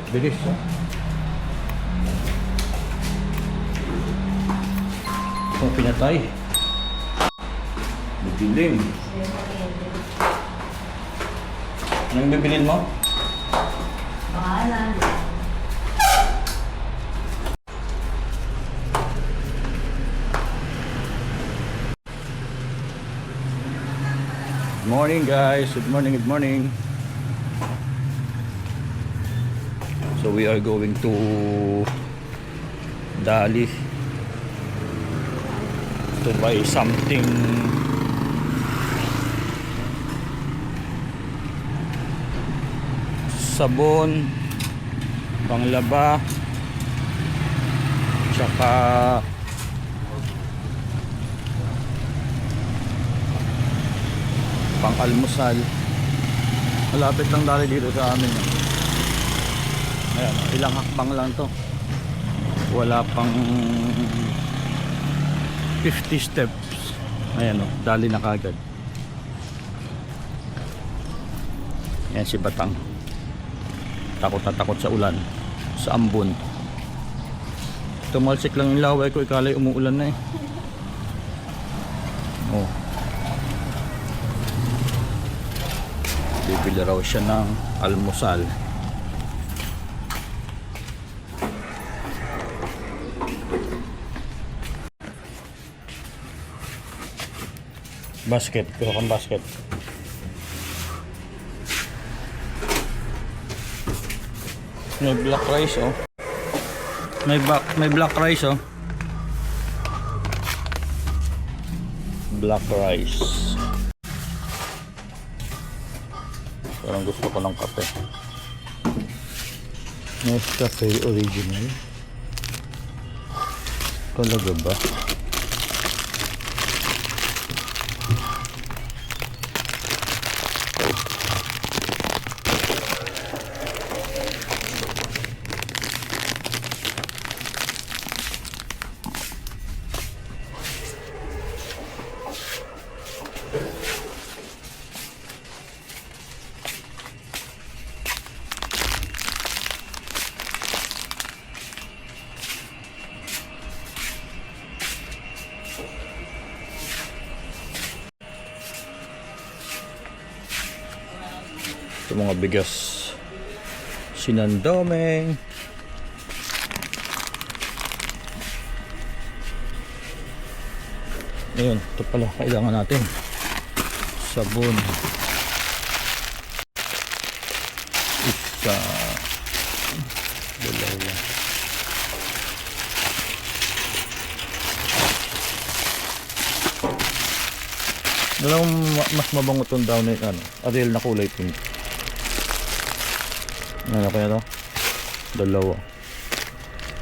Bilis, oh. Kung pinatay. Bibiling. Anong bibilin mo? Pangalan. Good morning guys, good morning, good morning. So we are going to Dali to buy something. Sabon, panglaba, tsaka pang-almusal. Malapit lang dali dito sa amin. Ayan, ilang hakbang lang to. Wala pang 50 steps. Ayan o, dali na kagad. Ayan si Batang. Takot na takot sa ulan. Sa ambon. Tumalsik lang yung laway ko, ikala'y umuulan na eh. Oh. Bibili raw siya ng almusal. Basket, pero kang basket. May black rice oh. May black rice oh. Black rice. Parang gusto ko ng kape. Nescafe original. Talaga ba? Ito mga bigas sinandomeng. Ayun, ito pala kailangan natin. Sabon. Isa. Dalawa. Alam mo, mas mabango itong daw na ano, Ariel na kulay pink. Ano kaya to? Dalawa.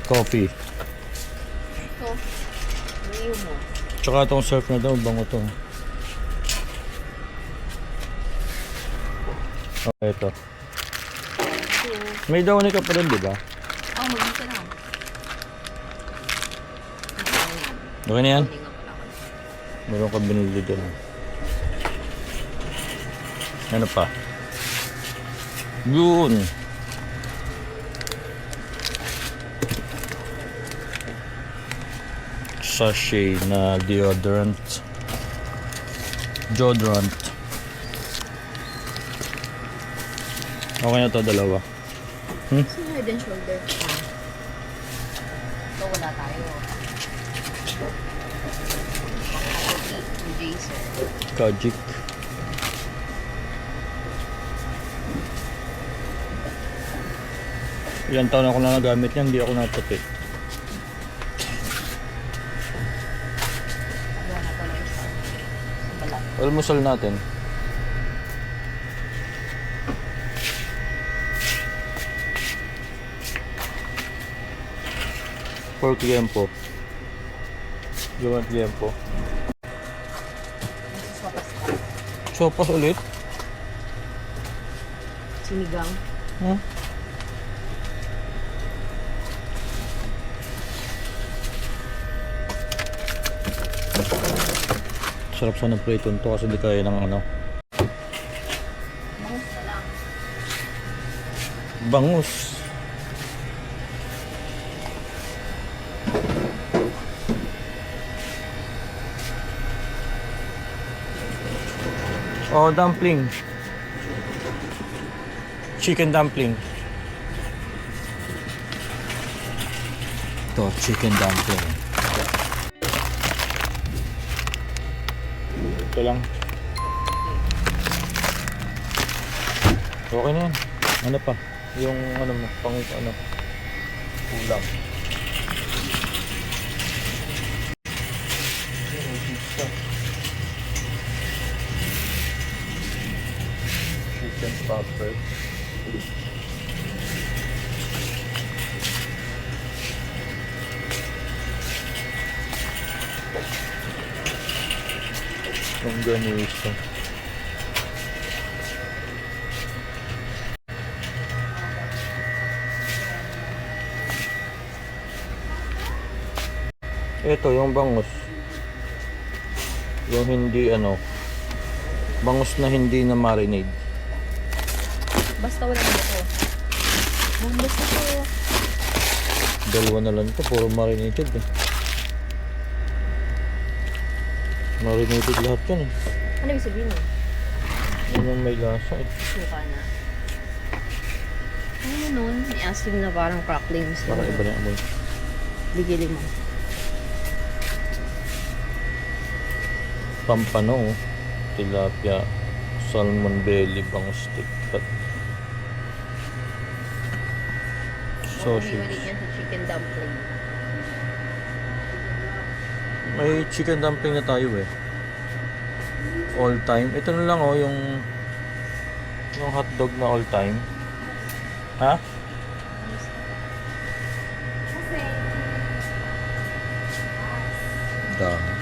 Coffee. Ito. Niyo mo. Tsaka itong surf na daw, bango to. Okay, ito. May downy ka pa rin, di ba? Oh, mag-isa na. Okay na yan? Meron ka binili doon. Ano pa? Yun! Sachet na deodorant. Okay na to, dalawa. Sa head and shoulder. Ito wala tayo. Jason. Kajik. Ilang taon ako na nagamit yan, hindi ako naputi. Wala na pala isa. Balat. Almusal natin. Pork liempo. You want liempo? Sopas ka. Sopas ulit? Sinigang. Huh? Sarap sana ng prito nito kasi di kaya ng ano. Bangus na lang. Bangus. Oh, dumpling. Chicken dumpling. Ito, chicken dumpling. Ito lang. Okay na yan. Ano pa? Yung ano, pang ano, ulam. Chicken popper. Ang ganito. Ito yung bangus. Yung hindi ano, bangus na hindi na marinade. Basta wala dito. Basta to. Dalawa na lang ito, puro marinated eh. Marinated lahat yan eh. Ano ibig sabihin mo? Yun yung may lasa eh. Suka na. Ano nun? May asim na parang cracklings. Parang iba na yung amoy. Bigili mo. Pampano, tilapia, salmon belly, bangus stick, at sausage. Hiwalay yan sa chicken dumpling. May chicken dumpling na tayo eh. All time. Ito na lang oh, yung hotdog na all time. Ha? Dami.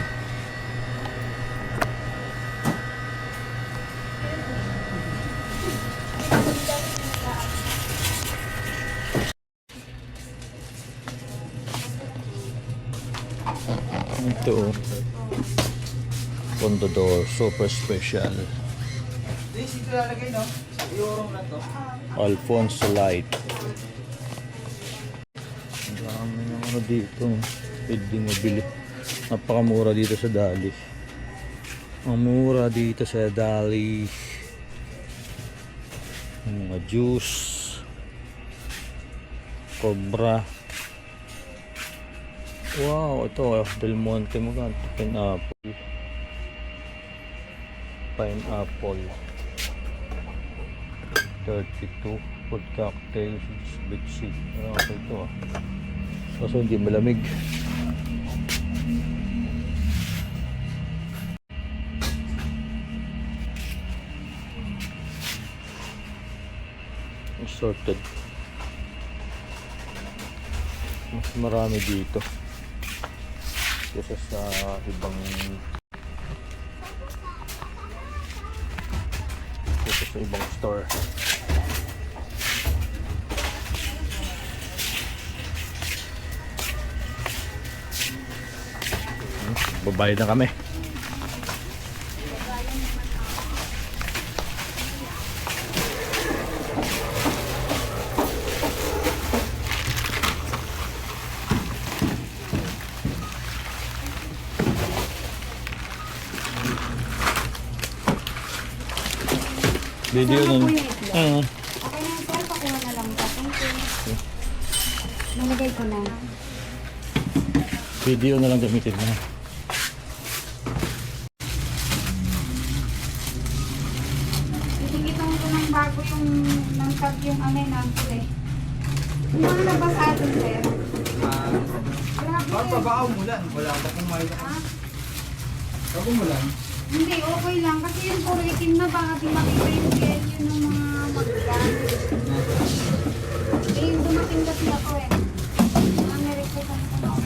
Ito oh. Condador Super Special. Dito lalagay, no? Iurong na to. Alfonso Light. Ang dami ng ano dito. Pwede mabili. Napakamura dito sa Dali. Ang mura dito sa Dali. Mga juice. Cobra. Wow, ito Del Monte mo gan. Pineapple. Pineapple. 32 food cocktail bedsheet. Ano ako ito ah. Kaso hindi malamig. Assorted. Mas marami dito kaysa sa ibang store. Babayad na kami. Video Sama nun. po yung itlog. Ah, Okay na yung sir, pakuha na lang po. Thank you. Nalagay ko na. video na lang gamitin mo. Itingitan ko ng bago yung nangtag yung ano yung nampul eh. Yung mga nabasa atin sir. Grabe Bakit pa eh. ba umulan? Wala pa kung may Ah, Pag umulan, hindi, okay lang. Kasi yung puro itim na baka di makita yung yun ng mga magyan. Eh, yung dumating kasi ako eh. Ang nire-report ako na ako.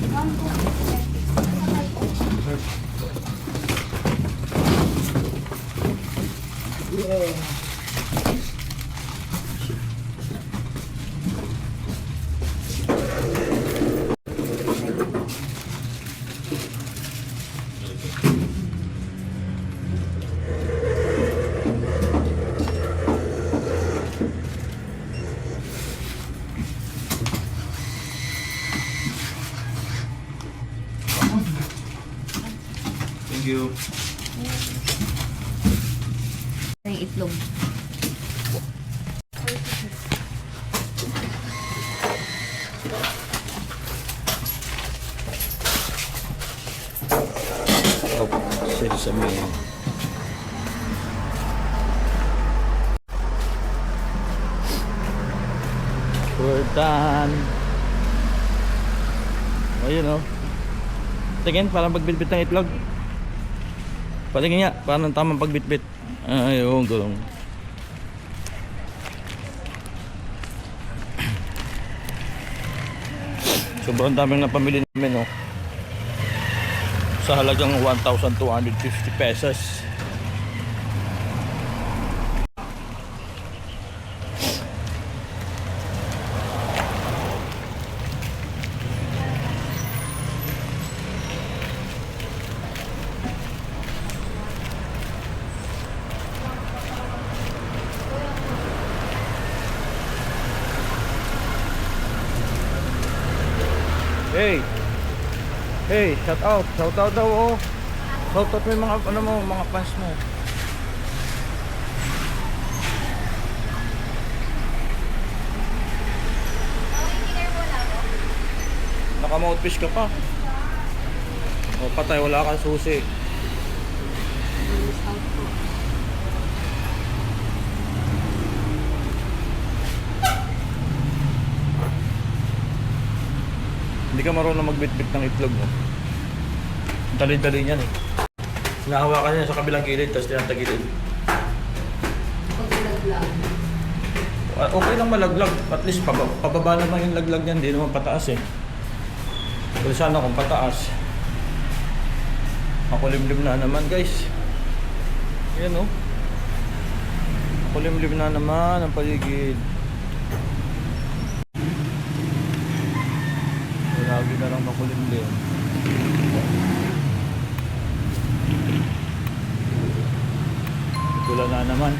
Doon po. Nasakal po. thank you. sesame. We're done. Ayun oh. Tingin, parang pagbitbit ng itlog. Patingin nga, parang tamang pagbitbit. Ayun, gulong. Sobrang daming napamili namin oh. Sa halagang 1,250 pesos. Hey! Hey, shout out daw oh. Shout out mo yung mga ano mo, mga fans mo. Naka-mouthpiece ka pa. O patay, wala kang susi. Hindi ka marunong magbitbit ng itlog mo. Dali-dali niyan eh. Hinahawakan niya sa kabilang gilid, tapos tinatagilid. Okay lang malaglag. At least pababa naman yung laglag niyan, hindi naman pataas eh. Pero sana kung pataas. Makulimlim na naman guys. Ayan oh. Makulimlim na naman ang paligid. Lagi na lang makulimlim. Wala na naman.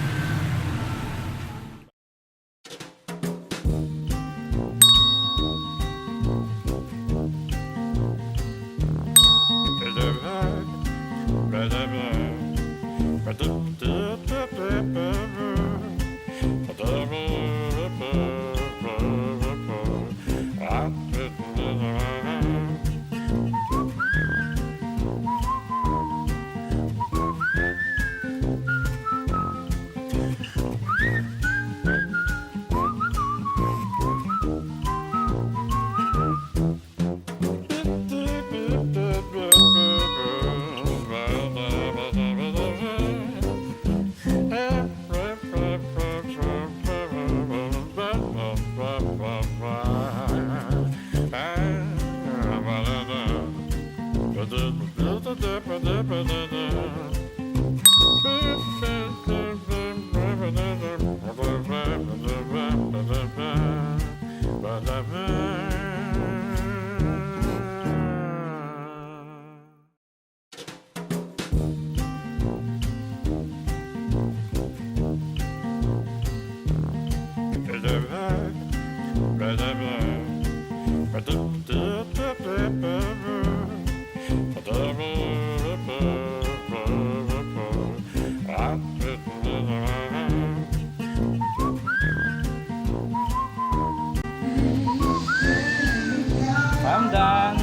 I'm done.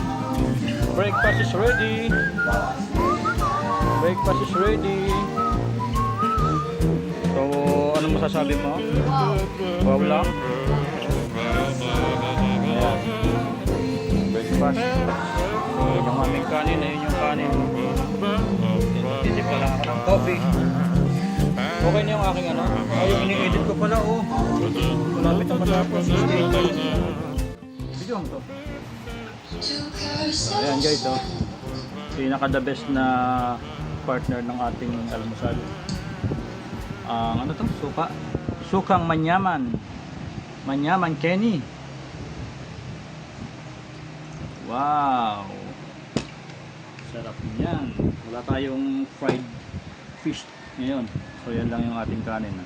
Breakfast is ready. Breakfast is ready. So, ano masasabi mo? Wow lang. Ayan. Breakfast. Yung aming kanin, ayun yung kanin. Titip na lang ako ng coffee. Okay na yung aking ano. Ay, yung ini-edit ko pala oh. Malapit na matapos. Video mo to. Ayan guys oh. Pinaka the best na partner ng ating almusal. Ano to? Suka. Sukang manyaman. Manyaman Kenny. Wow. Sarap niyan. Wala tayong fried fish ngayon. So yan lang yung ating kanin.